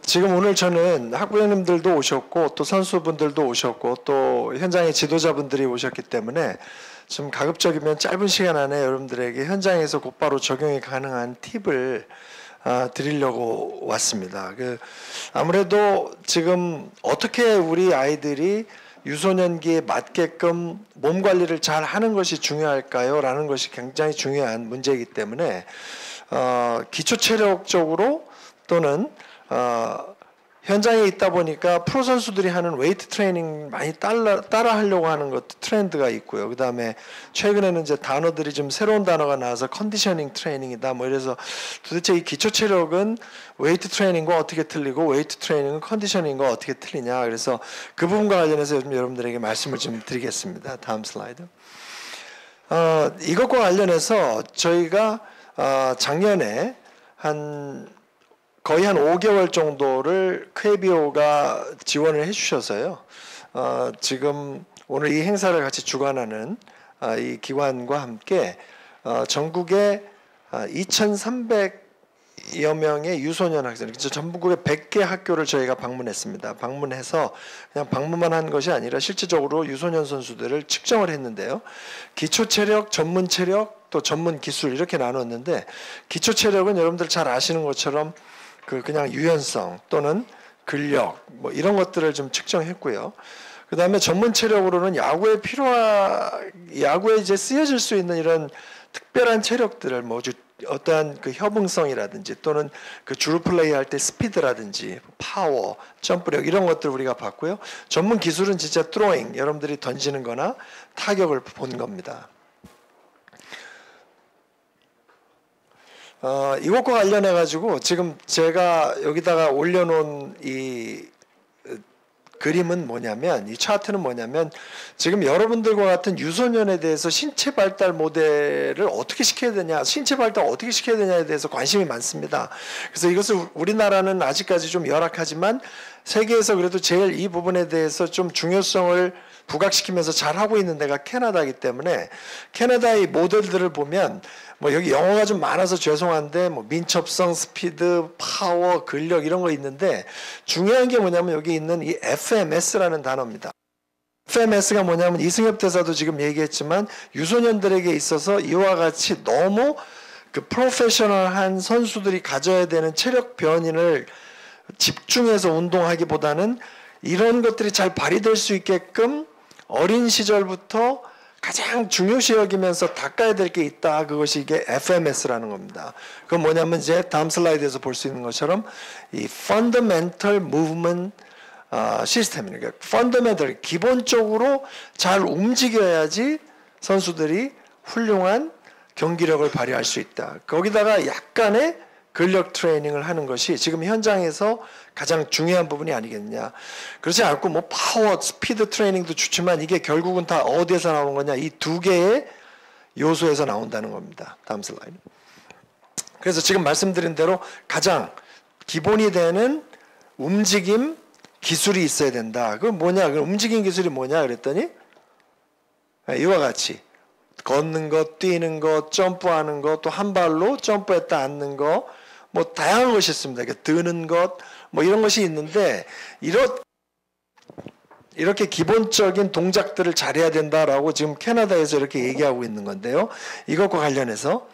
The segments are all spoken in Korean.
지금 오늘 저는 학부형님들도 오셨고 또 선수분들도 오셨고 또 현장의 지도자분들이 오셨기 때문에 좀 가급적이면 짧은 시간 안에 여러분들에게 현장에서 곧바로 적용이 가능한 팁을 드리려고 왔습니다. 아무래도 지금 어떻게 우리 아이들이 유소년기에 맞게끔 몸 관리를 잘 하는 것이 중요할까요? 라는 것이 굉장히 중요한 문제이기 때문에 기초 체력적으로 또는 현장에 있다 보니까 프로 선수들이 하는 웨이트 트레이닝 많이 따라 하려고 하는 것도 트렌드가 있고요. 그 다음에 최근에는 이제 단어들이 좀 새로운 단어가 나와서 컨디셔닝 트레이닝이다. 뭐 이래서 도대체 이 기초 체력은 웨이트 트레이닝과 어떻게 틀리고 웨이트 트레이닝은 컨디셔닝과 어떻게 틀리냐. 그래서 그 부분과 관련해서 요즘 여러분들에게 말씀을 좀 드리겠습니다. 다음 슬라이드. 이것과 관련해서 저희가 작년에 거의 한 5개월 정도를 KBO가 지원을 해주셔서요. 지금 오늘 이 행사를 같이 주관하는 이 기관과 함께 전국에 2,300여 명의 유소년 학생, 전국에 100개 학교를 저희가 방문했습니다. 방문해서 그냥 방문만 한 것이 아니라 실질적으로 유소년 선수들을 측정을 했는데요. 기초 체력, 전문 체력, 또 전문 기술 이렇게 나눴는데 기초 체력은 여러분들 잘 아시는 것처럼 그냥 유연성 또는 근력 뭐 이런 것들을 좀 측정했고요. 그 다음에 전문 체력으로는 야구에 이제 쓰여질 수 있는 이런 특별한 체력들을 뭐 어떠한 협응성이라든지 또는 주루 플레이 할 때 스피드라든지 파워, 점프력 이런 것들 우리가 봤고요. 전문 기술은 진짜 트로잉, 여러분들이 던지는 거나 타격을 본 겁니다. 이것과 관련해 가지고 지금 제가 여기다가 올려놓은 이 그림은 뭐냐면, 이 차트는 뭐냐면, 지금 여러분들과 같은 유소년에 대해서 신체 발달 모델을 어떻게 시켜야 되냐, 신체 발달 어떻게 시켜야 되냐에 대해서 관심이 많습니다. 그래서 이것을 우리나라는 아직까지 좀 열악하지만 세계에서 그래도 제일 이 부분에 대해서 좀 중요성을 부각시키면서 잘하고 있는 데가 캐나다이기 때문에 캐나다의 모델들을 보면 뭐 여기 영어가 좀 많아서 죄송한데 뭐 민첩성, 스피드, 파워, 근력 이런 거 있는데 중요한 게 뭐냐면 여기 있는 이 FMS라는 단어입니다. FMS가 뭐냐면 이승엽 대사도 지금 얘기했지만 유소년들에게 있어서 이와 같이 너무 프로페셔널한 선수들이 가져야 되는 체력 변인을 집중해서 운동하기보다는 이런 것들이 잘 발휘될 수 있게끔 어린 시절부터 가장 중요시 여기면서 닦아야 될 게 있다. 그것이 이게 FMS라는 겁니다. 그건 뭐냐면 이제 다음 슬라이드에서 볼 수 있는 것처럼 이 Fundamental Movement 시스템이니까 그러니까 펀더멘털 기본적으로 잘 움직여야지 선수들이 훌륭한 경기력을 발휘할 수 있다. 거기다가 약간의 근력 트레이닝을 하는 것이 지금 현장에서 가장 중요한 부분이 아니겠느냐. 그렇지 않고 뭐 파워, 스피드 트레이닝도 좋지만 이게 결국은 다 어디에서 나오는 거냐. 이 두 개의 요소에서 나온다는 겁니다. 다음 슬라이드. 그래서 지금 말씀드린 대로 가장 기본이 되는 움직임 기술이 있어야 된다. 그건 뭐냐? 그 움직임 기술이 뭐냐? 그랬더니 이와 같이 걷는 것, 뛰는 것, 점프하는 것, 또 한 발로 점프했다 앉는 것, 뭐 다양한 것이 있습니다. 드는 것, 뭐 이런 것이 있는데 이렇게 기본적인 동작들을 잘해야 된다라고 지금 캐나다에서 이렇게 얘기하고 있는 건데요. 이것과 관련해서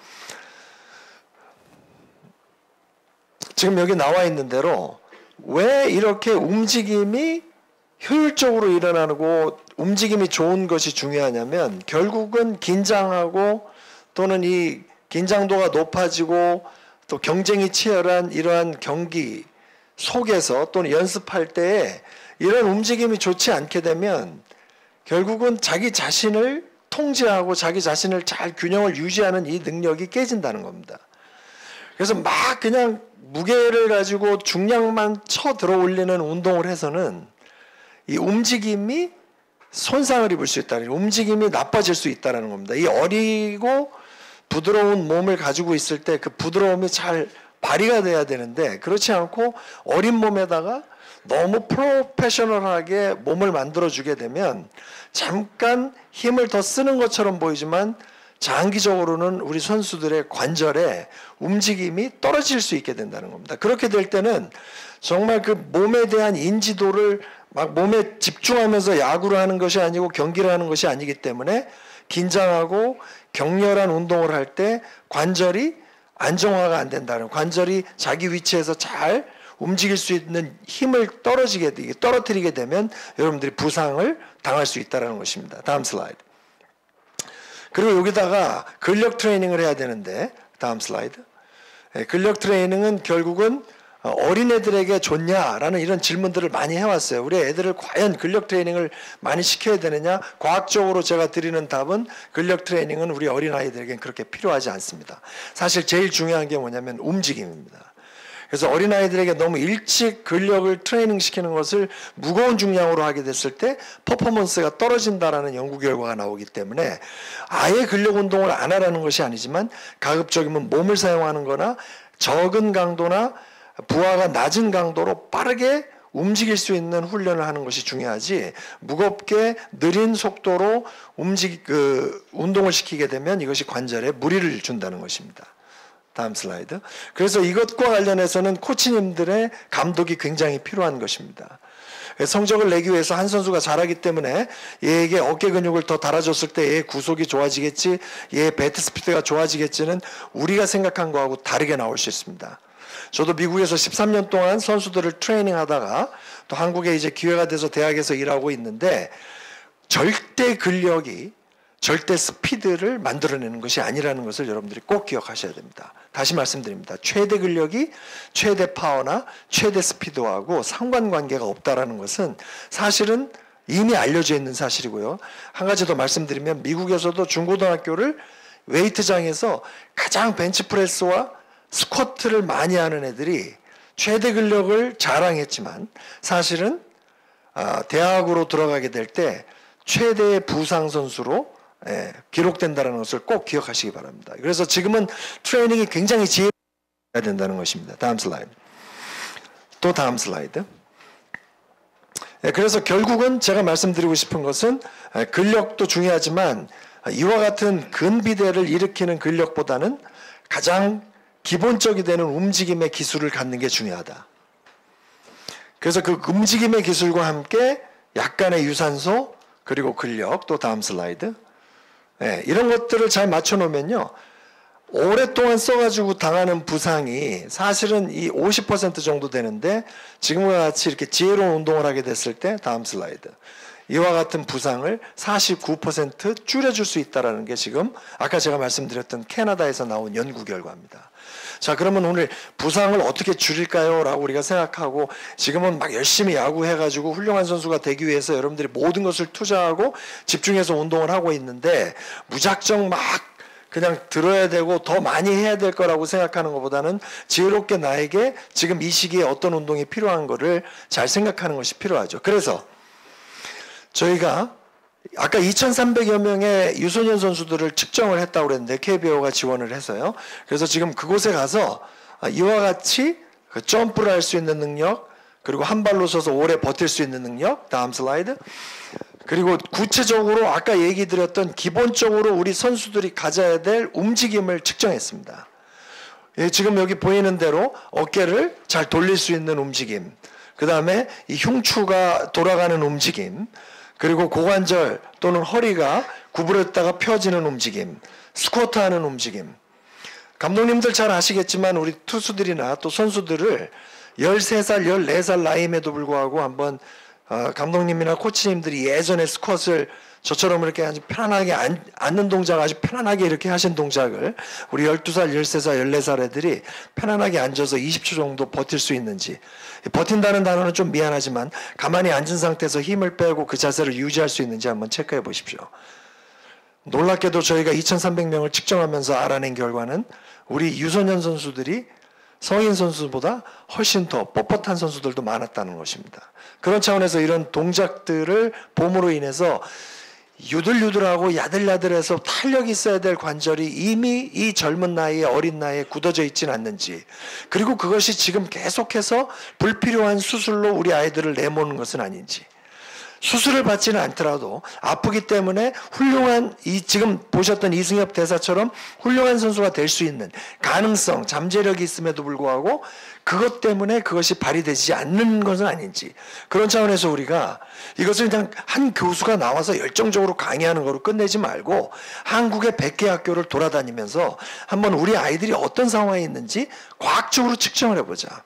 지금 여기 나와 있는 대로 왜 이렇게 움직임이 효율적으로 일어나고 움직임이 좋은 것이 중요하냐면 결국은 긴장하고 또는 이 긴장도가 높아지고 또 경쟁이 치열한 이러한 경기 속에서 또는 연습할 때에 이런 움직임이 좋지 않게 되면 결국은 자기 자신을 통제하고 자기 자신을 잘 균형을 유지하는 이 능력이 깨진다는 겁니다. 그래서 막 그냥 무게를 가지고 중량만 쳐 들어 올리는 운동을 해서는 이 움직임이 손상을 입을 수 있다는, 움직임이 나빠질 수 있다는 겁니다. 이 어리고 부드러운 몸을 가지고 있을 때 그 부드러움이 잘 발휘가 돼야 되는데 그렇지 않고 어린 몸에다가 너무 프로페셔널하게 몸을 만들어주게 되면 잠깐 힘을 더 쓰는 것처럼 보이지만 장기적으로는 우리 선수들의 관절에 움직임이 떨어질 수 있게 된다는 겁니다. 그렇게 될 때는 정말 그 몸에 대한 인지도를 막 몸에 집중하면서 야구를 하는 것이 아니고 경기를 하는 것이 아니기 때문에 긴장하고 격렬한 운동을 할 때 관절이 안정화가 안 된다는, 관절이 자기 위치에서 잘 움직일 수 있는 힘을 떨어뜨리게 되면 여러분들이 부상을 당할 수 있다는 것입니다. 다음 슬라이드. 그리고 여기다가 근력 트레이닝을 해야 되는데, 다음 슬라이드. 근력 트레이닝은 결국은 어린애들에게 좋냐라는 이런 질문들을 많이 해왔어요. 우리 애들을 과연 근력 트레이닝을 많이 시켜야 되느냐? 과학적으로 제가 드리는 답은 근력 트레이닝은 우리 어린아이들에게는 그렇게 필요하지 않습니다. 사실 제일 중요한 게 뭐냐면 움직임입니다. 그래서 어린아이들에게 너무 일찍 근력을 트레이닝 시키는 것을 무거운 중량으로 하게 됐을 때 퍼포먼스가 떨어진다라는 연구 결과가 나오기 때문에 아예 근력 운동을 안 하라는 것이 아니지만 가급적이면 몸을 사용하는 거나 적은 강도나 부하가 낮은 강도로 빠르게 움직일 수 있는 훈련을 하는 것이 중요하지, 무겁게 느린 속도로 운동을 시키게 되면 이것이 관절에 무리를 준다는 것입니다. 다음 슬라이드. 그래서 이것과 관련해서는 코치님들의 감독이 굉장히 필요한 것입니다. 성적을 내기 위해서 한 선수가 잘하기 때문에 얘에게 어깨 근육을 더 달아줬을 때 얘의 구속이 좋아지겠지, 얘의 배트 스피드가 좋아지겠지는 우리가 생각한 거하고 다르게 나올 수 있습니다. 저도 미국에서 13년 동안 선수들을 트레이닝 하다가 또 한국에 이제 기회가 돼서 대학에서 일하고 있는데, 절대 근력이 절대 스피드를 만들어내는 것이 아니라는 것을 여러분들이 꼭 기억하셔야 됩니다. 다시 말씀드립니다. 최대 근력이 최대 파워나 최대 스피드하고 상관관계가 없다라는 것은 사실은 이미 알려져 있는 사실이고요. 한 가지 더 말씀드리면 미국에서도 중고등학교를 웨이트장에서 가장 벤치프레스와 스쿼트를 많이 하는 애들이 최대 근력을 자랑했지만 사실은 대학으로 들어가게 될 때 최대의 부상 선수로 기록된다는 것을 꼭 기억하시기 바랍니다. 그래서 지금은 트레이닝이 굉장히 지혜로워야 된다는 것입니다. 다음 슬라이드. 또 다음 슬라이드. 그래서 결국은 제가 말씀드리고 싶은 것은 근력도 중요하지만 이와 같은 근비대를 일으키는 근력보다는 가장 기본적이 되는 움직임의 기술을 갖는 게 중요하다. 그래서 그 움직임의 기술과 함께 약간의 유산소, 그리고 근력, 또 다음 슬라이드. 이런 것들을 잘 맞춰놓으면요, 오랫동안 써가지고 당하는 부상이 사실은 이 50% 정도 되는데, 지금과 같이 이렇게 지혜로운 운동을 하게 됐을 때, 다음 슬라이드. 이와 같은 부상을 49% 줄여줄 수 있다는 게 지금 아까 제가 말씀드렸던 캐나다에서 나온 연구 결과입니다. 자, 그러면 오늘 부상을 어떻게 줄일까요? 라고 우리가 생각하고 지금은 막 열심히 야구해가지고 훌륭한 선수가 되기 위해서 여러분들이 모든 것을 투자하고 집중해서 운동을 하고 있는데, 무작정 막 그냥 들어야 되고 더 많이 해야 될 거라고 생각하는 것보다는 지혜롭게 나에게 지금 이 시기에 어떤 운동이 필요한 거를 잘 생각하는 것이 필요하죠. 그래서 저희가 아까 2,300여 명의 유소년 선수들을 측정을 했다고 그랬는데 KBO가 지원을 해서요. 그래서 지금 그곳에 가서 이와 같이 점프를 할 수 있는 능력, 그리고 한 발로 서서 오래 버틸 수 있는 능력, 다음 슬라이드. 그리고 구체적으로 아까 얘기 드렸던 기본적으로 우리 선수들이 가져야 될 움직임을 측정했습니다. 지금 여기 보이는 대로 어깨를 잘 돌릴 수 있는 움직임, 그 다음에 이 흉추가 돌아가는 움직임, 그리고 고관절 또는 허리가 구부렸다가 펴지는 움직임, 스쿼트하는 움직임. 감독님들 잘 아시겠지만 우리 투수들이나 또 선수들을 13살, 14살 나이임에도 불구하고 한번 감독님이나 코치님들이 예전에 스쿼트를 저처럼 이렇게 아주 편안하게 앉는 동작, 아주 편안하게 이렇게 하신 동작을 우리 12살, 13살, 14살 애들이 편안하게 앉아서 20초 정도 버틸 수 있는지, 버틴다는 단어는 좀 미안하지만 가만히 앉은 상태에서 힘을 빼고 그 자세를 유지할 수 있는지 한번 체크해 보십시오. 놀랍게도 저희가 2,300명을 측정하면서 알아낸 결과는 우리 유소년 선수들이 성인 선수보다 훨씬 더 뻣뻣한 선수들도 많았다는 것입니다. 그런 차원에서 이런 동작들을 봄으로 인해서 유들유들하고 야들야들해서 탄력이 있어야 될 관절이 이미 이 젊은 나이에, 어린 나이에 굳어져 있지는 않는지, 그리고 그것이 지금 계속해서 불필요한 수술로 우리 아이들을 내모는 것은 아닌지, 수술을 받지는 않더라도 아프기 때문에 훌륭한 지금 보셨던 이승엽 대사처럼 훌륭한 선수가 될 수 있는 가능성, 잠재력이 있음에도 불구하고 그것 때문에 그것이 발휘되지 않는 것은 아닌지, 그런 차원에서 우리가 이것을 그냥 한 교수가 나와서 열정적으로 강의하는 거로 끝내지 말고 한국의 100개 학교를 돌아다니면서 한번 우리 아이들이 어떤 상황에 있는지 과학적으로 측정을 해보자.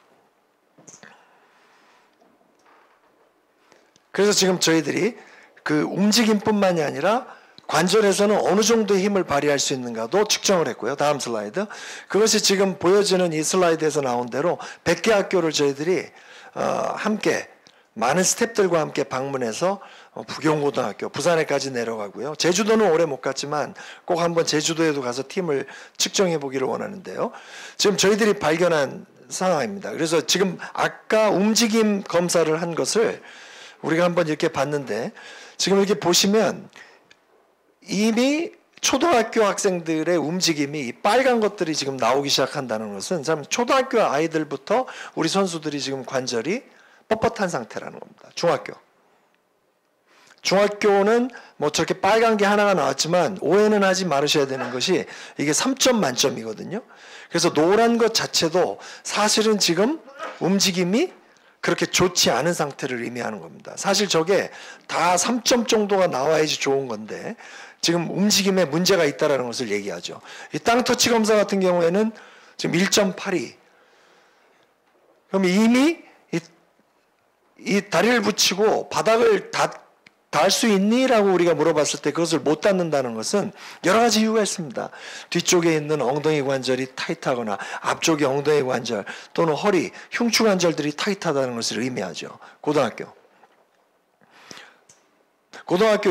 그래서 지금 저희들이 그 움직임뿐만이 아니라 관절에서는 어느 정도의 힘을 발휘할 수 있는가도 측정을 했고요. 다음 슬라이드. 그것이 지금 보여지는 이 슬라이드에서 나온 대로 100개 학교를 저희들이 함께 많은 스태프들과 함께 방문해서 부경고등학교, 부산에까지 내려가고요. 제주도는 오래 못 갔지만 꼭 한번 제주도에도 가서 팀을 측정해 보기를 원하는데요. 지금 저희들이 발견한 상황입니다. 그래서 지금 아까 움직임 검사를 한 것을 우리가 한번 이렇게 봤는데, 지금 이렇게 보시면 이미 초등학교 학생들의 움직임이 이 빨간 것들이 지금 나오기 시작한다는 것은 참 초등학교 아이들부터 우리 선수들이 지금 관절이 뻣뻣한 상태라는 겁니다. 중학교는 뭐 저렇게 빨간 게 하나가 나왔지만 오해는 하지 말으셔야 되는 것이 이게 3점 만점이거든요. 그래서 노란 것 자체도 사실은 지금 움직임이 그렇게 좋지 않은 상태를 의미하는 겁니다. 사실 저게 다 3점 정도가 나와야지 좋은 건데 지금 움직임에 문제가 있다는 것을 얘기하죠. 이 땅 터치 검사 같은 경우에는 지금 1.82. 그럼 이미 이 다리를 붙이고 바닥을 닿을 수 있니? 라고 우리가 물어봤을 때 그것을 못 닿는다는 것은 여러 가지 이유가 있습니다. 뒤쪽에 있는 엉덩이 관절이 타이트하거나 앞쪽에 엉덩이 관절 또는 허리, 흉추 관절들이 타이트하다는 것을 의미하죠. 고등학교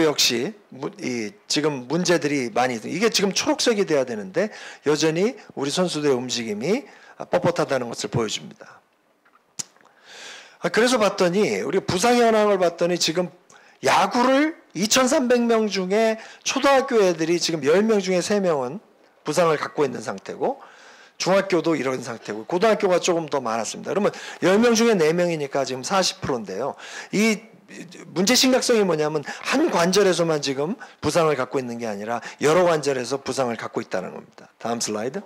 역시 지금 문제들이 많이 이게 지금 초록색이 돼야 되는데 여전히 우리 선수들의 움직임이 뻣뻣하다는 것을 보여줍니다. 그래서 봤더니 우리 부상 현황을 봤더니 지금 야구를 2,300명 중에 초등학교 애들이 지금 10명 중에 3명은 부상을 갖고 있는 상태고 중학교도 이런 상태고 고등학교가 조금 더 많았습니다. 그러면 10명 중에 4명이니까 지금 40%인데요. 이 문제 심각성이 뭐냐면 한 관절에서만 지금 부상을 갖고 있는 게 아니라 여러 관절에서 부상을 갖고 있다는 겁니다. 다음 슬라이드.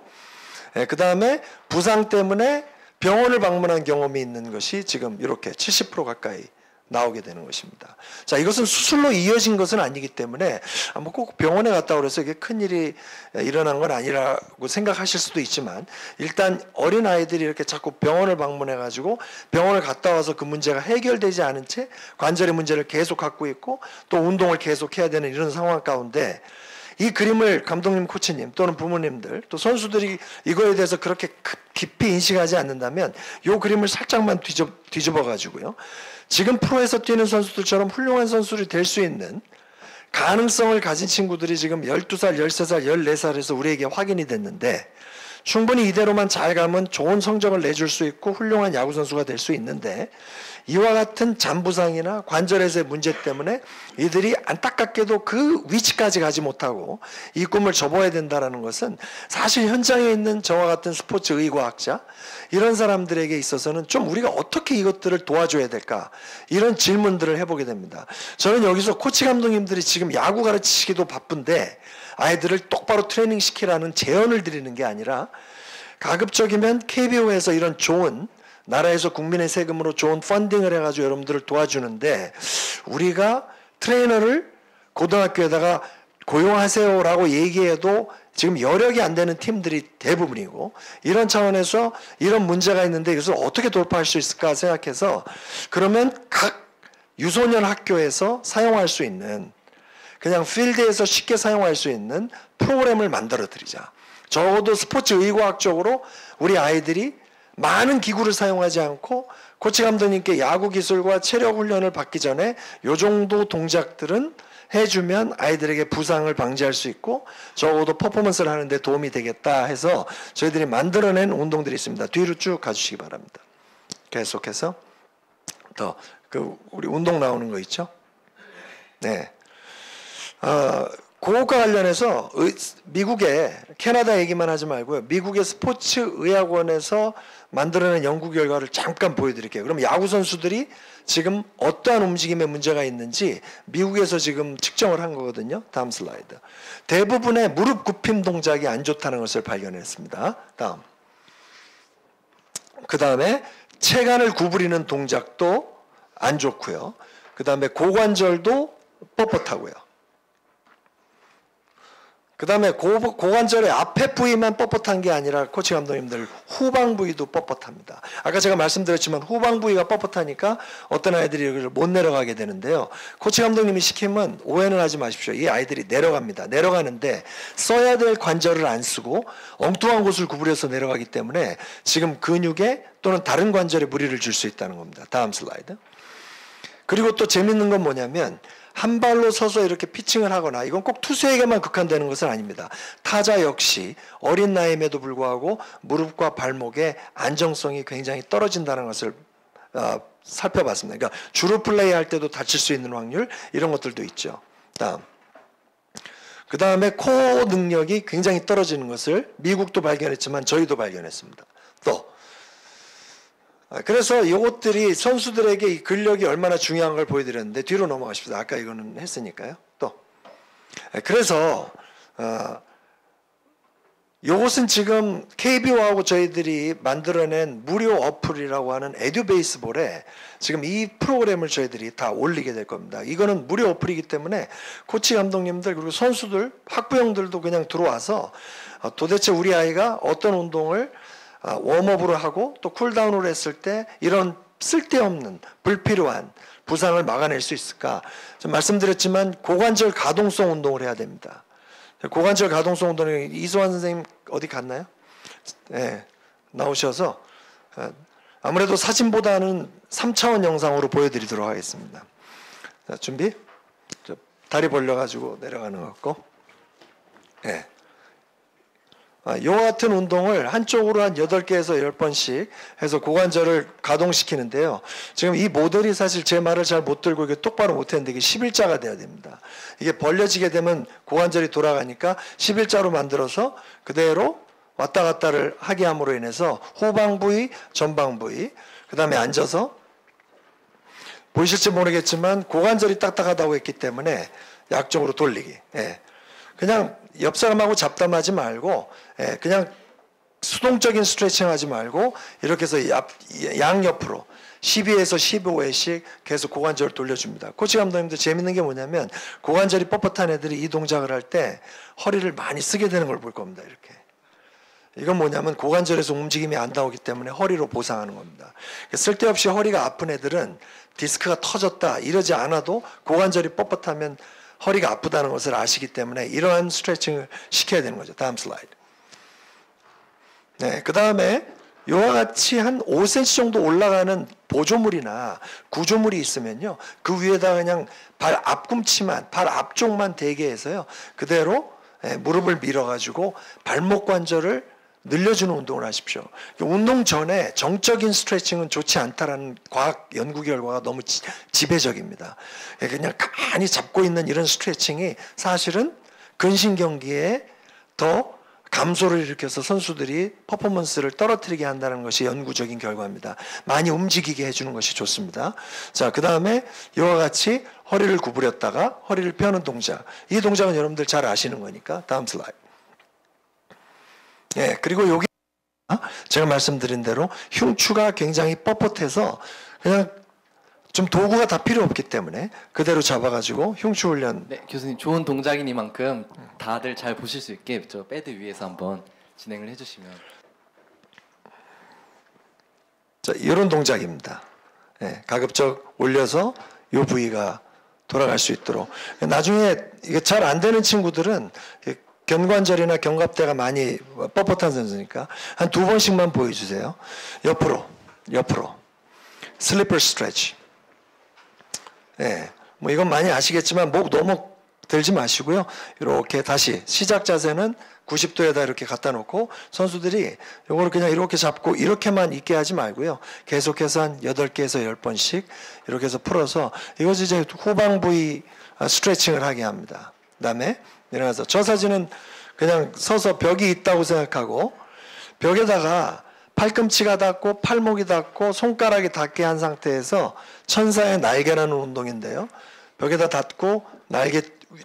그 다음에 부상 때문에 병원을 방문한 경험이 있는 것이 지금 이렇게 70% 가까이 나오게 되는 것입니다. 자, 이것은 수술로 이어진 것은 아니기 때문에 뭐 꼭 병원에 갔다 그래서 이게 큰일이 일어난 건 아니라고 생각하실 수도 있지만 일단 어린 아이들이 이렇게 자꾸 병원을 방문해 가지고 병원을 갔다 와서 그 문제가 해결되지 않은 채 관절의 문제를 계속 갖고 있고 또 운동을 계속 해야 되는 이런 상황 가운데 이 그림을 감독님, 코치님 또는 부모님들 또 선수들이 이거에 대해서 그렇게 깊이 인식하지 않는다면 이 그림을 살짝만 뒤집어 가지고요. 지금 프로에서 뛰는 선수들처럼 훌륭한 선수들이 될 수 있는 가능성을 가진 친구들이 지금 12살, 13살, 14살에서 우리에게 확인이 됐는데 충분히 이대로만 잘 가면 좋은 성적을 내줄 수 있고 훌륭한 야구선수가 될 수 있는데 이와 같은 잔부상이나 관절에서의 문제 때문에 이들이 안타깝게도 그 위치까지 가지 못하고 이 꿈을 접어야 된다는 것은 사실 현장에 있는 저와 같은 스포츠 의과학자 이런 사람들에게 있어서는 좀 우리가 어떻게 이것들을 도와줘야 될까 이런 질문들을 해보게 됩니다. 저는 여기서 코치 감독님들이 지금 야구 가르치기도 바쁜데 아이들을 똑바로 트레이닝 시키라는 제언을 드리는 게 아니라 가급적이면 KBO에서 이런 좋은 나라에서 국민의 세금으로 좋은 펀딩을 해가지고 여러분들을 도와주는데 우리가 트레이너를 고등학교에다가 고용하세요라고 얘기해도 지금 여력이 안 되는 팀들이 대부분이고 이런 차원에서 이런 문제가 있는데 이것을 어떻게 돌파할 수 있을까 생각해서 그러면 각 유소년 학교에서 사용할 수 있는 그냥 필드에서 쉽게 사용할 수 있는 프로그램을 만들어 드리자. 적어도 스포츠 의과학적으로 우리 아이들이 많은 기구를 사용하지 않고 코치 감독님께 야구 기술과 체력 훈련을 받기 전에 이 정도 동작들은 해주면 아이들에게 부상을 방지할 수 있고 적어도 퍼포먼스를 하는 데 도움이 되겠다 해서 저희들이 만들어낸 운동들이 있습니다. 뒤로 쭉 가주시기 바랍니다. 계속해서 우리 운동 나오는 거 있죠? 네. 그것과 관련해서 미국의 캐나다 얘기만 하지 말고요. 미국의 스포츠 의학원에서 만들어낸 연구 결과를 잠깐 보여드릴게요. 그럼 야구 선수들이 지금 어떠한 움직임에 문제가 있는지 미국에서 지금 측정을 한 거거든요. 다음 슬라이드. 대부분의 무릎 굽힘 동작이 안 좋다는 것을 발견했습니다. 다음. 그 다음에 체간을 구부리는 동작도 안 좋고요. 그 다음에 고관절도 뻣뻣하고요. 그 다음에 고관절의 앞에 부위만 뻣뻣한 게 아니라 코치 감독님들 후방 부위도 뻣뻣합니다. 아까 제가 말씀드렸지만 후방 부위가 뻣뻣하니까 어떤 아이들이 여기를 못 내려가게 되는데요. 코치 감독님이 시키면 오해는 하지 마십시오. 이 아이들이 내려갑니다. 내려가는데 써야 될 관절을 안 쓰고 엉뚱한 곳을 구부려서 내려가기 때문에 지금 근육에 또는 다른 관절에 무리를 줄 수 있다는 겁니다. 다음 슬라이드. 그리고 또 재밌는 건 뭐냐면 한 발로 서서 이렇게 피칭을 하거나 이건 꼭 투수에게만 국한되는 것은 아닙니다. 타자 역시 어린 나이임에도 불구하고 무릎과 발목의 안정성이 굉장히 떨어진다는 것을 살펴봤습니다. 그러니까 주로 플레이할 때도 다칠 수 있는 확률 이런 것들도 있죠. 다음. 그 다음에 코어 능력이 굉장히 떨어지는 것을 미국도 발견했지만 저희도 발견했습니다. 또 그래서 이것들이 선수들에게 이 근력이 얼마나 중요한 걸 보여드렸는데 뒤로 넘어가십시다. 아까 이거는 했으니까요. 또 그래서 이것은 지금 KBO하고 저희들이 만들어낸 무료 어플이라고 하는 에듀베이스볼에 지금 이 프로그램을 저희들이 다 올리게 될 겁니다. 이거는 무료 어플이기 때문에 코치 감독님들 그리고 선수들 학부형들도 그냥 들어와서 도대체 우리 아이가 어떤 운동을 웜업으로 하고 또 쿨다운을 했을 때 이런 쓸데없는 불필요한 부상을 막아낼 수 있을까? 좀 말씀드렸지만 고관절 가동성 운동을 해야 됩니다. 고관절 가동성 운동을 이수환 선생님 어디 갔나요? 네, 나오셔서 아무래도 사진보다는 3차원 영상으로 보여드리도록 하겠습니다. 자, 준비? 다리 벌려가지고 내려가는 것 같고 네. 이와 같은 운동을 한쪽으로 한 8개에서 10번씩 해서 고관절을 가동시키는데요. 지금 이 모델이 사실 제 말을 잘 못 들고 이게 똑바로 못 했는데 이게 11자가 돼야 됩니다. 이게 벌려지게 되면 고관절이 돌아가니까 11자로 만들어서 그대로 왔다 갔다를 하게 함으로 인해서 후방 부위, 전방 부위, 그 다음에 앉아서 보이실지 모르겠지만 고관절이 딱딱하다고 했기 때문에 약쪽으로 돌리기. 예. 그냥 옆 사람하고 잡담하지 말고 그냥 수동적인 스트레칭 하지 말고 이렇게 해서 양옆으로 12에서 15회씩 계속 고관절을 돌려줍니다. 코치 감독님도 재밌는 게 뭐냐면 고관절이 뻣뻣한 애들이 이 동작을 할 때 허리를 많이 쓰게 되는 걸 볼 겁니다. 이렇게. 이건 뭐냐면 고관절에서 움직임이 안 나오기 때문에 허리로 보상하는 겁니다. 쓸데없이 허리가 아픈 애들은 디스크가 터졌다 이러지 않아도 고관절이 뻣뻣하면 허리가 아프다는 것을 아시기 때문에 이러한 스트레칭을 시켜야 되는 거죠. 다음 슬라이드. 네, 그 다음에 이와 같이 한 5cm 정도 올라가는 보조물이나 구조물이 있으면요. 그 위에다가 그냥 발 앞꿈치만, 발 앞쪽만 대게 해서요. 그대로 무릎을 밀어가지고 발목 관절을 늘려주는 운동을 하십시오. 운동 전에 정적인 스트레칭은 좋지 않다라는 과학 연구 결과가 너무 지배적입니다. 그냥 가만히 잡고 있는 이런 스트레칭이 사실은 근신경기에 더 감소를 일으켜서 선수들이 퍼포먼스를 떨어뜨리게 한다는 것이 연구적인 결과입니다. 많이 움직이게 해주는 것이 좋습니다. 자, 그 다음에 이와 같이 허리를 구부렸다가 허리를 펴는 동작. 이 동작은 여러분들 잘 아시는 거니까 다음 슬라이드. 예, 그리고 여기 제가 말씀드린 대로 흉추가 굉장히 뻣뻣해서 그냥 좀 도구가 다 필요 없기 때문에 그대로 잡아가지고 흉추 훈련. 네, 교수님 좋은 동작이니만큼 다들 잘 보실 수 있게 저 패드 위에서 한번 진행을 해주시면. 자, 이런 동작입니다. 예, 가급적 올려서 이 부위가 돌아갈 수 있도록. 나중에 이게 잘 안 되는 친구들은 견관절이나 견갑대가 많이 뻣뻣한 선수니까 한 2번씩만 보여주세요. 옆으로 슬리퍼 스트레치. 네, 뭐 이건 많이 아시겠지만 목 너무 들지 마시고요. 이렇게 다시 시작 자세는 90도에다 이렇게 갖다 놓고 선수들이 이걸 그냥 이렇게 잡고 이렇게만 있게 하지 말고요. 계속해서 한 8개에서 10번씩 이렇게 해서 풀어서 이것이 이제 후방 부위 스트레칭을 하게 합니다. 그다음에 일어나서 저 사진은 그냥 서서 벽이 있다고 생각하고 벽에다가 팔꿈치가 닿고 팔목이 닿고 손가락이 닿게 한 상태에서 천사의 날개라는 운동인데요. 벽에다 닿고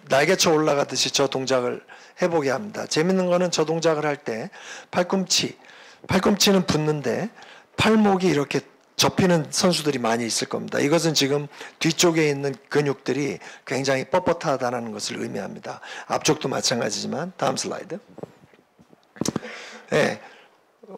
날개쳐 올라가듯이 저 동작을 해보게 합니다. 재밌는 거는 저 동작을 할 때 팔꿈치는 붙는데 팔목이 이렇게 접히는 선수들이 많이 있을 겁니다. 이것은 지금 뒤쪽에 있는 근육들이 굉장히 뻣뻣하다는 것을 의미합니다. 앞쪽도 마찬가지지만 다음 슬라이드. 네,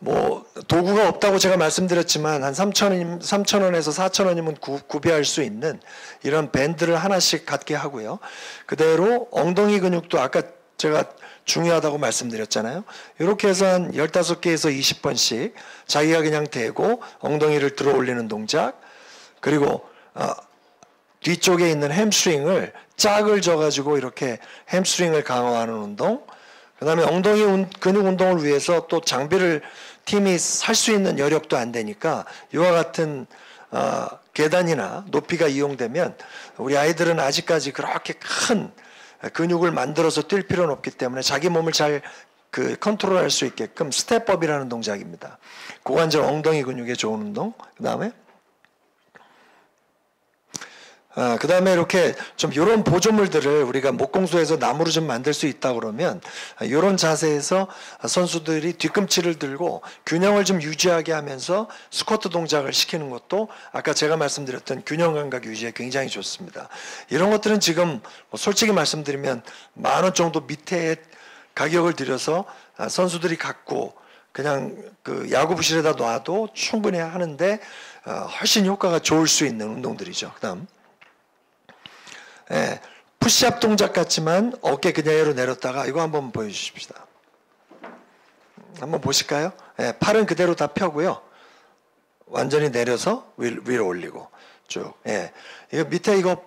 뭐 도구가 없다고 제가 말씀드렸지만 한 3,000원에서 4,000원이면 구비할 수 있는 이런 밴드를 하나씩 갖게 하고요. 그대로 엉덩이 근육도 아까 제가 중요하다고 말씀드렸잖아요. 이렇게 해서 한 15개에서 20번씩 자기가 그냥 대고 엉덩이를 들어 올리는 동작, 그리고 뒤쪽에 있는 햄스트링을 짝을 져가지고 이렇게 햄스트링을 강화하는 운동, 그 다음에 엉덩이 근육 운동을 위해서 또 장비를 팀이 살 수 있는 여력도 안 되니까 이와 같은 계단이나 높이가 이용되면 우리 아이들은 아직까지 그렇게 큰 근육을 만들어서 뛸 필요는 없기 때문에 자기 몸을 잘 컨트롤할 수 있게끔 스텝업이라는 동작입니다. 고관절 엉덩이 근육에 좋은 운동. 그 다음에 이렇게 좀 이런 보조물들을 우리가 목공소에서 나무로 좀 만들 수 있다 그러면 이런 자세에서 선수들이 뒤꿈치를 들고 균형을 좀 유지하게 하면서 스쿼트 동작을 시키는 것도 아까 제가 말씀드렸던 균형 감각 유지에 굉장히 좋습니다. 이런 것들은 지금 솔직히 말씀드리면 10,000원 정도 밑에 가격을 들여서 선수들이 갖고 그냥 그 야구부실에다 놔도 충분히 하는데 훨씬 효과가 좋을 수 있는 운동들이죠. 그다음 푸시업 동작 같지만 어깨 그대로 내렸다가 이거 한번 보여주십시다. 한번 보실까요? 팔은 그대로 다 펴고요. 완전히 내려서 위로 올리고 쭉. 이거 밑에 이거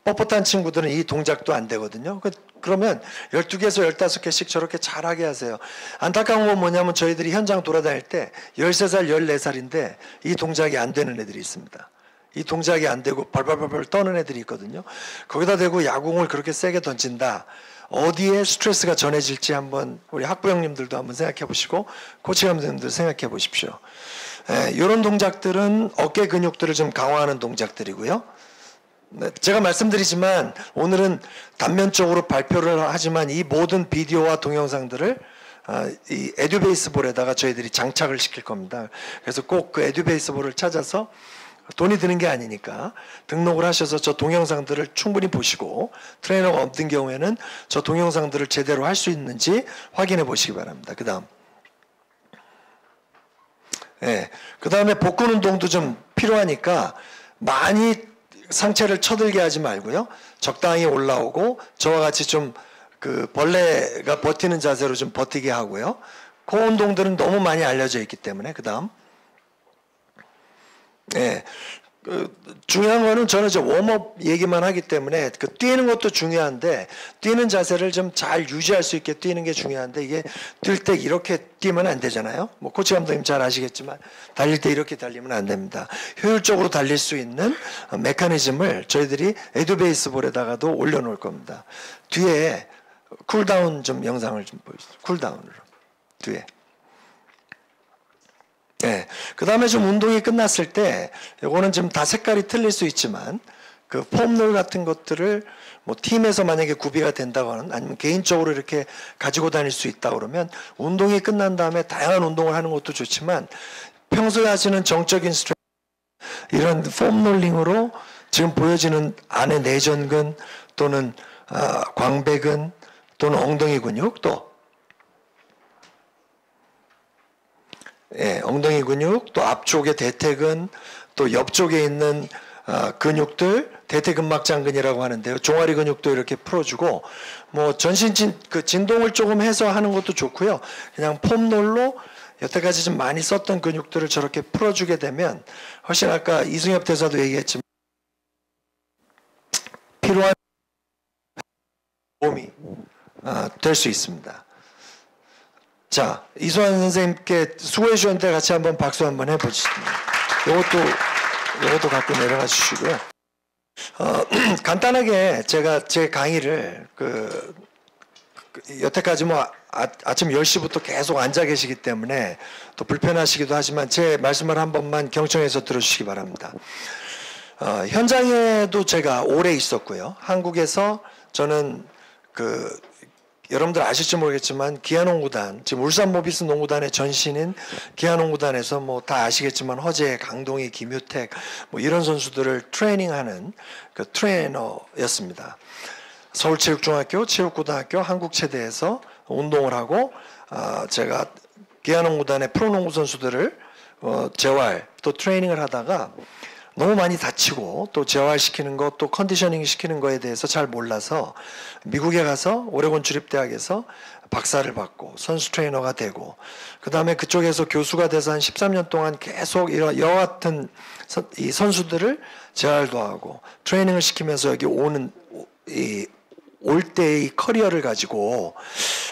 뻣뻣한 친구들은 이 동작도 안 되거든요. 그러면 12개에서 15개씩 저렇게 잘하게 하세요. 안타까운 건 뭐냐면 저희들이 현장 돌아다닐 때 13살, 14살인데 이 동작이 안 되는 애들이 있습니다. 이 동작이 안 되고 벌벌벌 떠는 애들이 있거든요. 거기다 대고 야구공을 그렇게 세게 던진다. 어디에 스트레스가 전해질지 한번 우리 학부형님들도 한번 생각해 보시고 코치 감독님들 생각해 보십시오. 이런 동작들은 어깨 근육들을 좀 강화하는 동작들이고요. 제가 말씀드리지만 오늘은 단면적으로 발표를 하지만 이 모든 비디오와 동영상들을 이 에듀베이스볼에다가 저희들이 장착을 시킬 겁니다. 그래서 꼭 그 에듀베이스볼을 찾아서 돈이 드는 게 아니니까 등록을 하셔서 저 동영상들을 충분히 보시고 트레이너가 없는 경우에는 저 동영상들을 제대로 할 수 있는지 확인해 보시기 바랍니다. 그 다음에 복근 운동도 좀 필요하니까 많이 상체를 쳐들게 하지 말고요. 적당히 올라오고 저와 같이 좀 그 벌레가 버티는 자세로 좀 버티게 하고요. 그 운동들은 너무 많이 알려져 있기 때문에 그 다음 중요한 거는 저는 이제 웜업 얘기만 하기 때문에 그 뛰는 것도 중요한데 뛰는 자세를 좀 잘 유지할 수 있게 뛰는 게 중요한데 이게 뛸 때 이렇게 뛰면 안 되잖아요. 뭐 코치 감독님 잘 아시겠지만 달릴 때 이렇게 달리면 안 됩니다. 효율적으로 달릴 수 있는 메커니즘을 저희들이 에듀베이스볼에다가도 올려놓을 겁니다. 뒤에 쿨다운 좀 영상을 좀 보여주세요. 쿨다운으로 뒤에. 그 다음에 좀 운동이 끝났을 때, 요거는 좀 다 색깔이 틀릴 수 있지만, 그 폼롤 같은 것들을 뭐 팀에서 만약에 구비가 된다거나 아니면 개인적으로 이렇게 가지고 다닐 수 있다 그러면 운동이 끝난 다음에 다양한 운동을 하는 것도 좋지만 평소에 하시는 정적인 스트레스, 이런 폼롤링으로 지금 보여지는 안의 내전근 또는 광배근 또는 엉덩이 근육 엉덩이 근육, 또 앞쪽에 대퇴근, 또 옆쪽에 있는 근육들, 대퇴근막장근이라고 하는데요. 종아리 근육도 이렇게 풀어주고, 뭐 전신 진동을 조금 해서 하는 것도 좋고요. 그냥 폼롤로 여태까지 좀 많이 썼던 근육들을 저렇게 풀어주게 되면 훨씬 아까 이승엽 대사도 얘기했지만 필요한 도움이 될 수 있습니다. 자, 이소환 선생님께 수고해 주셨는데 같이 한번 박수 한번 해보시죠. 요것도 갖고 내려가 주시고요. 간단하게 제가 제 강의를 여태까지 뭐 아침 10시부터 계속 앉아 계시기 때문에 또 불편하시기도 하지만 제 말씀을 한 번만 경청해서 들어주시기 바랍니다. 현장에도 제가 오래 있었고요. 한국에서 저는 여러분들 아실지 모르겠지만 기아농구단, 지금 울산 모비스 농구단의 전신인 기아농구단에서 뭐 다 아시겠지만 허재, 강동희, 김유택 뭐 이런 선수들을 트레이닝하는 그 트레이너였습니다. 서울체육중학교, 체육고등학교, 한국체대에서 운동을 하고 제가 기아농구단의 프로농구 선수들을 재활 또 트레이닝을 하다가 너무 많이 다치고 또 재활시키는 것 또 컨디셔닝 시키는 거에 대해서 잘 몰라서 미국에 가서 오레곤 주립대학에서 박사를 받고 선수 트레이너가 되고 그 다음에 그쪽에서 교수가 돼서 한 13년 동안 계속 이런 여와 같은 이 선수들을 재활도 하고 트레이닝을 시키면서 여기 올 때의 커리어를 가지고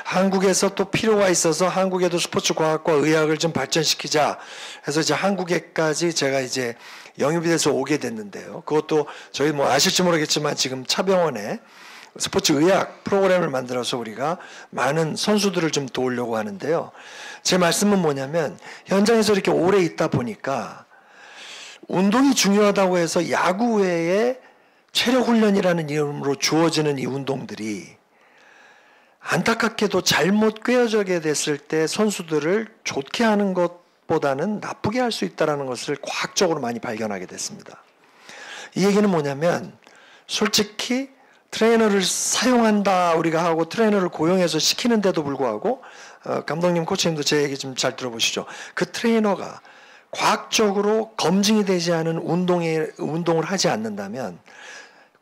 한국에서 또 필요가 있어서 한국에도 스포츠 과학과 의학을 좀 발전시키자 해서 이제 한국에까지 제가 이제 영입이 돼서 오게 됐는데요. 그것도 저희 뭐 아실지 모르겠지만 지금 차병원에 스포츠 의학 프로그램을 만들어서 우리가 많은 선수들을 좀 도우려고 하는데요. 제 말씀은 뭐냐면 현장에서 이렇게 오래 있다 보니까 운동이 중요하다고 해서 야구 외에 체력 훈련이라는 이름으로 주어지는 이 운동들이 안타깝게도 잘못 꿰어져게 됐을 때 선수들을 좋게 하는 것보다는 나쁘게 할 수 있다는 것을 과학적으로 많이 발견하게 됐습니다. 이 얘기는 뭐냐면 솔직히 트레이너를 사용한다 우리가 하고 트레이너를 고용해서 시키는데도 불구하고 감독님 코치님도 제 얘기 좀 잘 들어보시죠. 그 트레이너가 과학적으로 검증이 되지 않은 운동을 하지 않는다면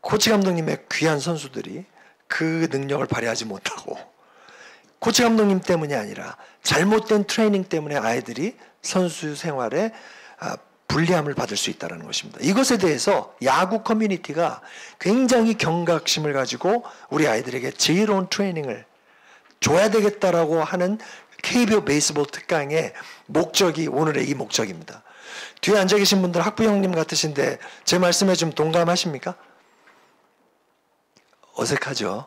코치 감독님의 귀한 선수들이 그 능력을 발휘하지 못하고 코치 감독님 때문이 아니라 잘못된 트레이닝 때문에 아이들이 선수 생활에 불리함을 받을 수 있다는 것입니다. 이것에 대해서 야구 커뮤니티가 굉장히 경각심을 가지고 우리 아이들에게 지혜로운 트레이닝을 줘야 되겠다라고 하는 KBO 베이스볼 특강의 목적이 오늘의 이 목적입니다. 뒤에 앉아 계신 분들 학부 형님 같으신데 제 말씀에 좀 동감하십니까? 어색하죠.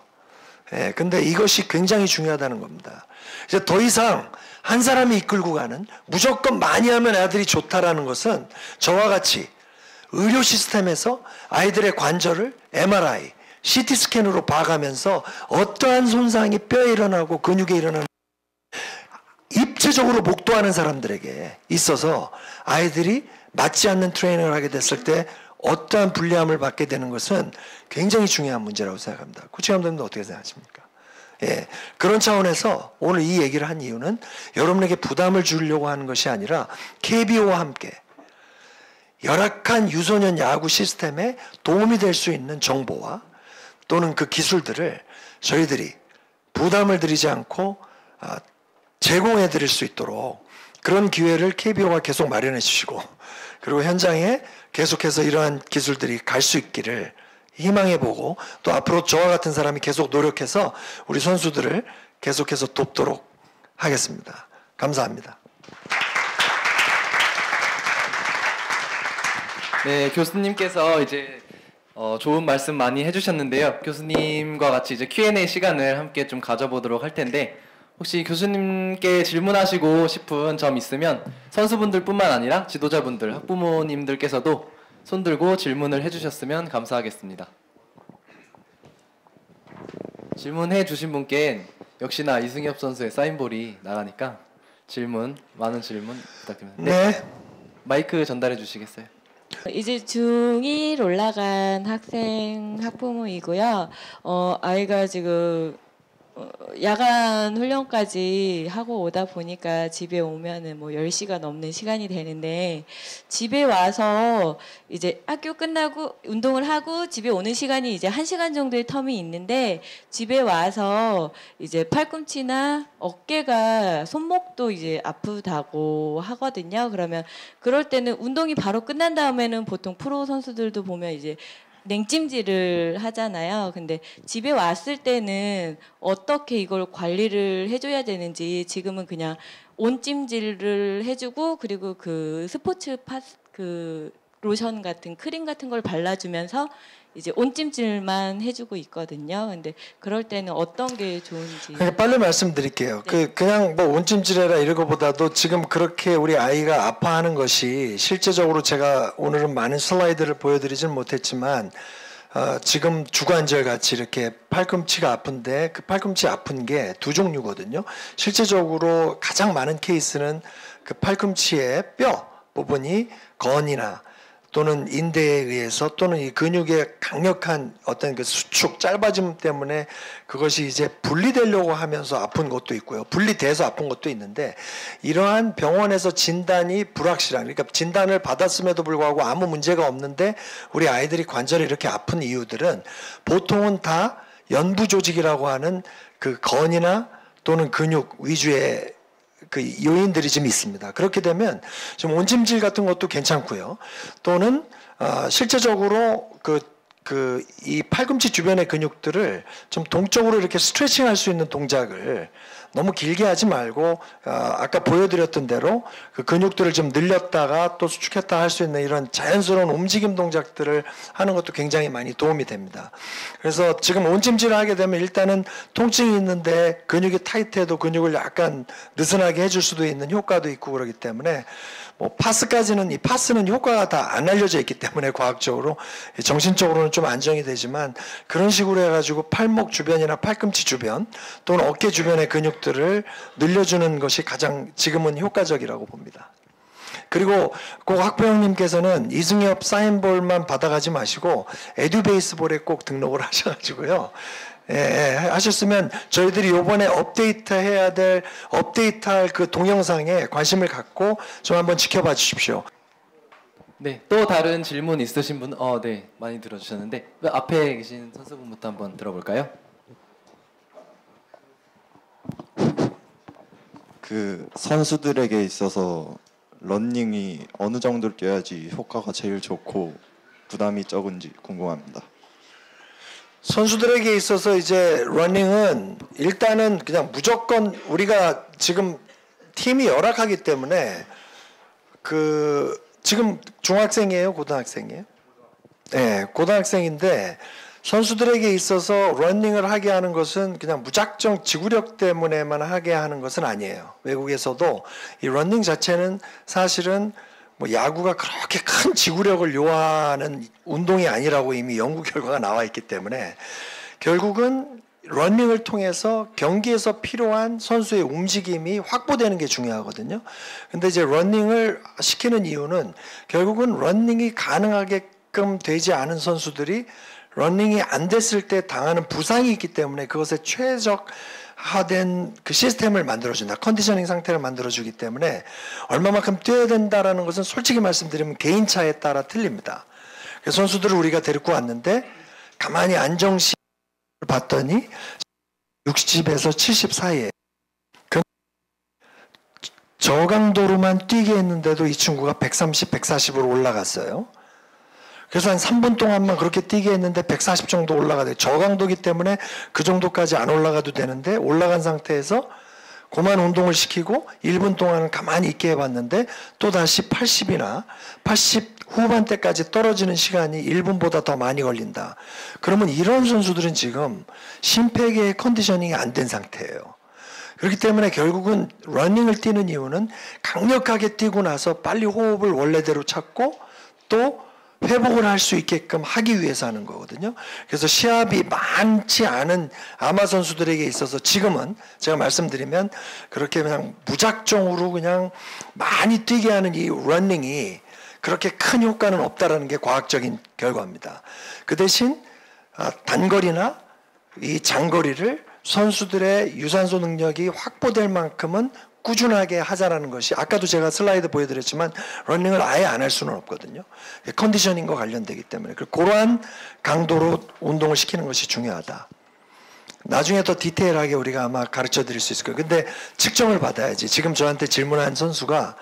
예, 근데 이것이 굉장히 중요하다는 겁니다. 이제 더 이상 한 사람이 이끌고 가는 무조건 많이 하면 아들이 좋다라는 것은 저와 같이 의료 시스템에서 아이들의 관절을 MRI, CT 스캔으로 봐가면서 어떠한 손상이 뼈에 일어나고 근육에 일어나는 입체적으로 목도하는 사람들에게 있어서 아이들이 맞지 않는 트레이닝을 하게 됐을 때 어떠한 불리함을 받게 되는 것은 굉장히 중요한 문제라고 생각합니다. 코치 감독님도 어떻게 생각하십니까? 예, 그런 차원에서 오늘 이 얘기를 한 이유는 여러분에게 부담을 주려고 하는 것이 아니라 KBO와 함께 열악한 유소년 야구 시스템에 도움이 될 수 있는 정보와 또는 그 기술들을 저희들이 부담을 드리지 않고 제공해 드릴 수 있도록 그런 기회를 KBO가 계속 마련해 주시고 그리고 현장에 계속해서 이러한 기술들이 갈 수 있기를 희망해 보고 또 앞으로 저와 같은 사람이 계속 노력해서 우리 선수들을 계속해서 돕도록 하겠습니다. 감사합니다. 네, 교수님께서 이제 좋은 말씀 많이 해주셨는데요. 교수님과 같이 이제 Q&A 시간을 함께 좀 가져보도록 할 텐데 혹시 교수님께 질문하시고 싶은 점 있으면 선수분들뿐만 아니라 지도자분들, 학부모님들께서도 손 들고 질문을 해주셨으면 감사하겠습니다. 질문해 주신 분께 역시나 이승엽 선수의 사인볼이 나가니까 많은 질문 부탁드립니다. 네. 마이크 전달해 주시겠어요? 이제 중1 올라간 학부모이고요. 아이가 지금 야간 훈련까지 하고 오다 보니까 집에 오면은 뭐 10시가 넘는 시간이 되는데 집에 와서 이제 학교 끝나고 운동을 하고 집에 오는 시간이 이제 1시간 정도의 텀이 있는데 집에 와서 이제 팔꿈치나 어깨가 손목도 이제 아프다고 하거든요. 그러면 그럴 때는 운동이 바로 끝난 다음에는 보통 프로 선수들도 보면 이제 냉찜질을 하잖아요. 근데 집에 왔을 때는 어떻게 이걸 관리를 해줘야 되는지 지금은 그냥 온찜질을 해주고 그리고 그 스포츠 그 로션 같은 크림 같은 걸 발라주면서 이제 온찜질만 해주고 있거든요. 근데 그럴 때는 어떤 게 좋은지. 그러니까 빨리 말씀드릴게요. 그냥 뭐 온찜질해라 이런 것보다도 지금 그렇게 우리 아이가 아파하는 것이 실제적으로 제가 오늘은 많은 슬라이드를 보여드리진 못했지만 지금 주관절 같이 이렇게 팔꿈치가 아픈데 그 팔꿈치 아픈 게 두 종류거든요. 실제적으로 가장 많은 케이스는 그 팔꿈치의 뼈 부분이 건이나 또는 인대에 의해서 또는 이 근육의 강력한 어떤 그 수축, 짧아짐 때문에 그것이 이제 분리되려고 하면서 아픈 것도 있고요. 분리돼서 아픈 것도 있는데 이러한 병원에서 진단이 불확실한, 그러니까 진단을 받았음에도 불구하고 아무 문제가 없는데 우리 아이들이 관절이 이렇게 아픈 이유들은 보통은 다 연부 조직이라고 하는 그 건이나 또는 근육 위주의 그 요인들이 좀 있습니다. 그렇게 되면 좀 온찜질 같은 것도 괜찮고요. 또는 실제적으로 이 팔꿈치 주변의 근육들을 좀 동적으로 이렇게 스트레칭할 수 있는 동작을 너무 길게 하지 말고 아까 보여드렸던 대로 그 근육들을 좀 늘렸다가 또 수축했다 할 수 있는 이런 자연스러운 움직임 동작들을 하는 것도 굉장히 많이 도움이 됩니다. 그래서 지금 온찜질을 하게 되면 일단은 통증이 있는데 근육이 타이트해도 근육을 약간 느슨하게 해줄 수도 있는 효과도 있고 그러기 때문에 뭐 파스까지는 이 파스는 효과가 다 안 알려져 있기 때문에 과학적으로 정신적으로는 좀 안정이 되지만 그런 식으로 해가지고 팔목 주변이나 팔꿈치 주변 또는 어깨 주변의 근육들을 늘려주는 것이 가장 지금은 효과적이라고 봅니다. 그리고 꼭 학부형님께서는 이승엽 사인볼만 받아가지 마시고 에듀베이스볼에 꼭 등록을 하셔가지고요. 하셨으면 저희들이 요번에 업데이트할 그 동영상에 관심을 갖고 좀 한번 지켜봐 주십시오. 네, 또 다른 질문 있으신 분? 네, 많이 들어주셨는데 앞에 계신 선수분부터 한번 들어볼까요? 그 선수들에게 있어서 러닝이 어느 정도 뛰어야지 효과가 제일 좋고 부담이 적은지 궁금합니다. 선수들에게 있어서 이제 러닝은 일단은 그냥 무조건 우리가 지금 팀이 열악하기 때문에 지금 중학생이에요, 고등학생이에요? 네, 고등학생인데 선수들에게 있어서 러닝을 하게 하는 것은 그냥 무작정 지구력 때문에만 하게 하는 것은 아니에요. 외국에서도 이 러닝 자체는 사실은 뭐 야구가 그렇게 큰 지구력을 요하는 운동이 아니라고 이미 연구 결과가 나와 있기 때문에 결국은 러닝을 통해서 경기에서 필요한 선수의 움직임이 확보되는 게 중요하거든요. 근데 이제 러닝을 시키는 이유는 결국은 러닝이 가능하게끔 되지 않은 선수들이 러닝이 안 됐을 때 당하는 부상이 있기 때문에 그것에 최적화된 그 시스템을 만들어준다. 컨디셔닝 상태를 만들어주기 때문에 얼마만큼 뛰어야 된다라는 것은 솔직히 말씀드리면 개인차에 따라 틀립니다. 그래서 선수들을 우리가 데리고 왔는데 가만히 안정시를 봤더니 60에서 70 사이에 저강도로만 뛰게 했는데도 이 친구가 130, 140으로 올라갔어요. 그래서 한 3분 동안만 그렇게 뛰게 했는데 140 정도 올라가야 저강도기 때문에 그 정도까지 안 올라가도 되는데 올라간 상태에서 그만 운동을 시키고 1분 동안은 가만히 있게 해봤는데 또다시 80이나 80 후반대까지 떨어지는 시간이 1분보다 더 많이 걸린다. 그러면 이런 선수들은 지금 심폐계의 컨디셔닝이 안 된 상태예요. 그렇기 때문에 결국은 러닝을 뛰는 이유는 강력하게 뛰고 나서 빨리 호흡을 원래대로 찾고 또 회복을 할 수 있게끔 하기 위해서 하는 거거든요. 그래서 시합이 많지 않은 아마 선수들에게 있어서 지금은 제가 말씀드리면 그렇게 그냥 무작정으로 그냥 많이 뛰게 하는 이 러닝이 그렇게 큰 효과는 없다라는 게 과학적인 결과입니다. 그 대신 단거리나 이 장거리를 선수들의 유산소 능력이 확보될 만큼은 꾸준하게 하자라는 것이 아까도 제가 슬라이드 보여드렸지만 러닝을 아예 안 할 수는 없거든요. 컨디셔닝과 관련되기 때문에 그러한 강도로 운동을 시키는 것이 중요하다. 나중에 더 디테일하게 우리가 아마 가르쳐 드릴 수 있을 거예요. 근데 측정을 받아야지. 지금 저한테 질문한 선수가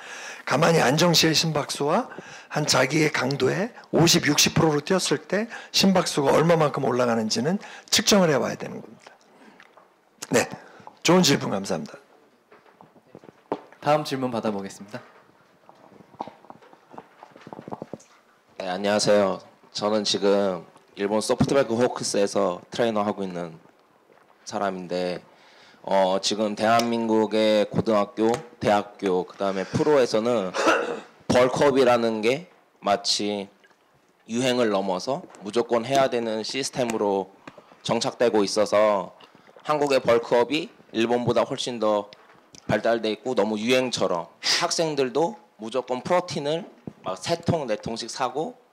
가만히 안정시의 심박수와 한 자기의 강도에 50, 60%로 뛰었을 때 심박수가 얼마만큼 올라가는지는 측정을 해봐야 되는 겁니다. 네, 좋은 질문 감사합니다. 다음 질문 받아보겠습니다. 네, 안녕하세요. 저는 지금 일본 소프트뱅크 호크스에서 트레이너 하고 있는 사람인데 지금 대한민국의 고등학교, 대학교, 그다음에 프로에서는 벌크업이라는 게 마치 유행을 넘어서 무조건 해야 되는 시스템으로 정착되고 있어서 한국의 벌크업이 일본보다 훨씬 더 발달돼 있고 너무 유행처럼 학생들도 무조건 프로틴을 막 3통, 4통씩 사고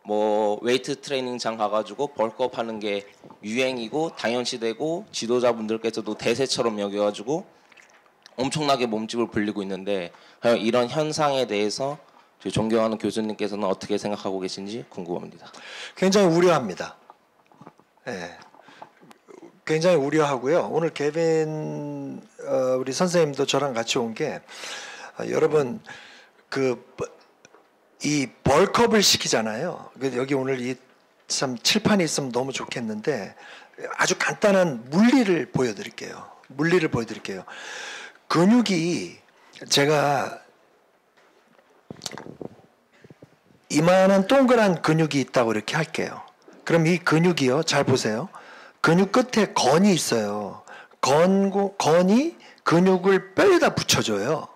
뭐 웨이트 트레이닝장 가가지고 벌크업 하는 게 유행이고 당연시되고 지도자분들께서도 대세처럼 여겨가지고 엄청나게 몸집을 불리고 있는데 과연 이런 현상에 대해서 저희 존경하는 교수님께서는 어떻게 생각하고 계신지 궁금합니다. 굉장히 우려합니다. 예. 굉장히 우려하고요. 오늘 개빈 우리 선생님도 저랑 같이 온 게 여러분 이 벌크업을 시키잖아요. 여기 오늘 이 참 칠판이 있으면 너무 좋겠는데 아주 간단한 물리를 보여드릴게요. 근육이 제가 이만한 동그란 근육이 있다고 이렇게 할게요. 그럼 이 근육이요. 잘 보세요. 근육 끝에 건이 있어요. 건이 근육을 뼈에다 붙여줘요.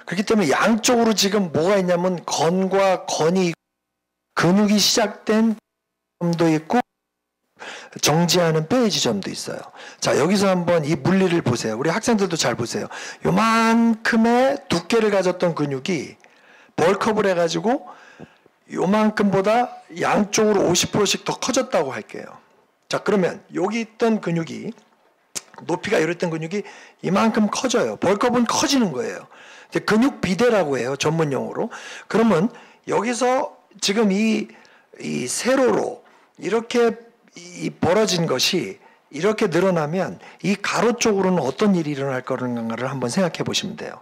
그렇기 때문에 양쪽으로 지금 뭐가 있냐면 건과 건이 근육이 시작된 점도 있고 정지하는 뼈의 지점도 있어요. 자, 여기서 한번 이 물리를 보세요. 우리 학생들도 잘 보세요. 요만큼의 두께를 가졌던 근육이 벌크업을 해가지고 요만큼보다 양쪽으로 50%씩 더 커졌다고 할게요. 자, 그러면 여기 있던 근육이 높이가 이랬던 근육이 이만큼 커져요. 벌크업은 커지는 거예요. 근육 비대라고 해요. 전문 용어로. 그러면 여기서 지금 이 세로로 이렇게 벌어진 것이 이렇게 늘어나면 이 가로 쪽으로는 어떤 일이 일어날 거를 한번 생각해 보시면 돼요.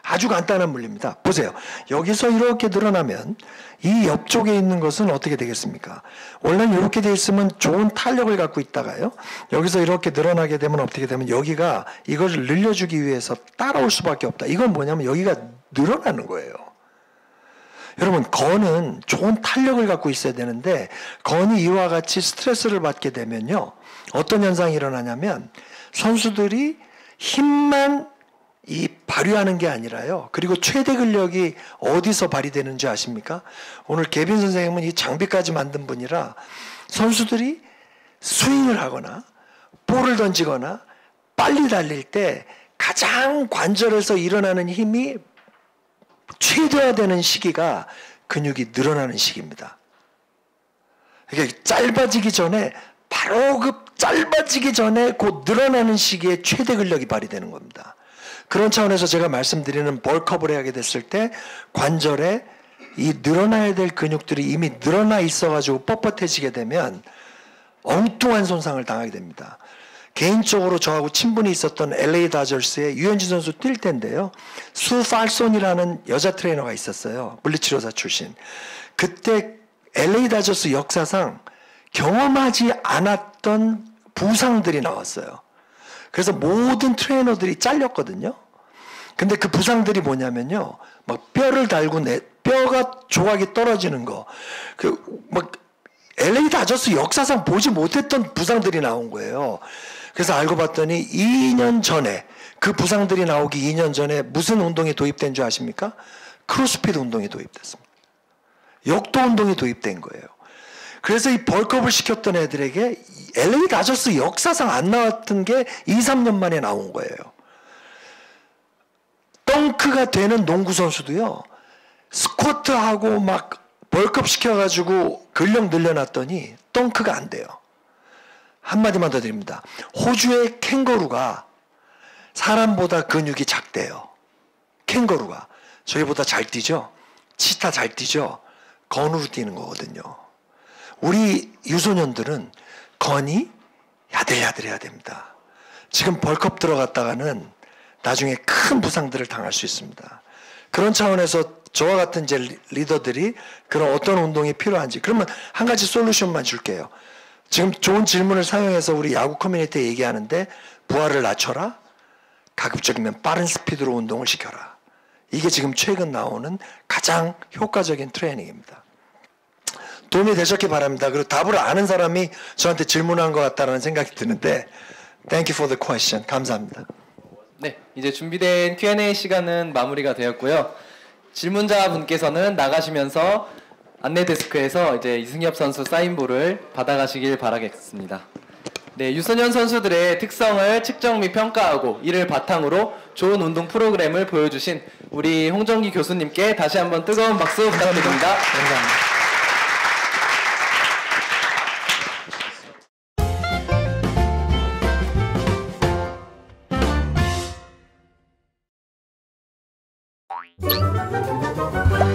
아주 간단한 물리입니다. 보세요. 여기서 이렇게 늘어나면 이 옆쪽에 있는 것은 어떻게 되겠습니까? 원래는 이렇게 돼 있으면 좋은 탄력을 갖고 있다가요. 여기서 이렇게 늘어나게 되면 어떻게 되면 여기가 이것을 늘려주기 위해서 따라올 수밖에 없다. 이건 뭐냐면 여기가 늘어나는 거예요. 여러분, 건은 좋은 탄력을 갖고 있어야 되는데 건이 이와 같이 스트레스를 받게 되면요. 어떤 현상이 일어나냐면 선수들이 힘만 발휘하는 게 아니라요. 그리고 최대 근력이 어디서 발휘되는지 아십니까? 오늘 개빈 선생님은 이 장비까지 만든 분이라 선수들이 스윙을 하거나 볼을 던지거나 빨리 달릴 때 가장 관절에서 일어나는 힘이 최대화되는 시기가 근육이 늘어나는 시기입니다. 그러니까 짧아지기 전에 바로 짧아지기 전에 곧 늘어나는 시기에 최대 근력이 발휘되는 겁니다. 그런 차원에서 제가 말씀드리는 벌크업을 하게 됐을 때 관절에 이 늘어나야 될 근육들이 이미 늘어나 있어가지고 뻣뻣해지게 되면 엉뚱한 손상을 당하게 됩니다. 개인적으로 저하고 친분이 있었던 LA 다저스의 유현진 선수 뛸 때인데요. 수 팔손이라는 여자 트레이너가 있었어요. 물리치료사 출신. 그때 LA 다저스 역사상 경험하지 않았던 부상들이 나왔어요. 그래서 모든 트레이너들이 잘렸거든요. 근데 그 부상들이 뭐냐면요. 막 뼈를 달고 뼈가 조각이 떨어지는 거. LA 다저스 역사상 보지 못했던 부상들이 나온 거예요. 그래서 알고 봤더니 2년 전에 그 부상들이 나오기 2년 전에 무슨 운동이 도입된 줄 아십니까? 크로스핏 운동이 도입됐습니다. 역도 운동이 도입된 거예요. 그래서 이 벌크업을 시켰던 애들에게 LA 다저스 역사상 안 나왔던 게 2, 3년 만에 나온 거예요. 덩크가 되는 농구 선수도요. 스쿼트하고 막 벌크업 시켜가지고 근력 늘려놨더니 덩크가 안 돼요. 한마디만 더 드립니다. 호주의 캥거루가 사람보다 근육이 작대요. 캥거루가. 저희보다 잘 뛰죠? 치타 잘 뛰죠? 건으로 뛰는 거거든요. 우리 유소년들은 건이 야들야들해야 됩니다. 지금 벌크업 들어갔다가는 나중에 큰 부상들을 당할 수 있습니다. 그런 차원에서 저와 같은 이제 리더들이 그런 어떤 운동이 필요한지 그러면 한 가지 솔루션만 줄게요. 지금 좋은 질문을 사용해서 우리 야구 커뮤니티에 얘기하는데 부하를 낮춰라. 가급적이면 빠른 스피드로 운동을 시켜라. 이게 지금 최근 나오는 가장 효과적인 트레이닝입니다. 도움이 되셨기 바랍니다. 그리고 답을 아는 사람이 저한테 질문한 것 같다는 생각이 드는데 Thank you for the question. 감사합니다. 네, 이제 준비된 Q&A 시간은 마무리가 되었고요. 질문자분께서는 나가시면서 안내 데스크에서 이제 이승엽 선수 사인볼을 받아가시길 바라겠습니다. 네, 유소년 선수들의 특성을 측정 및 평가하고 이를 바탕으로 좋은 운동 프로그램을 보여주신 우리 홍정기 교수님께 다시 한번 뜨거운 박수 부탁드립니다. 감사합니다. you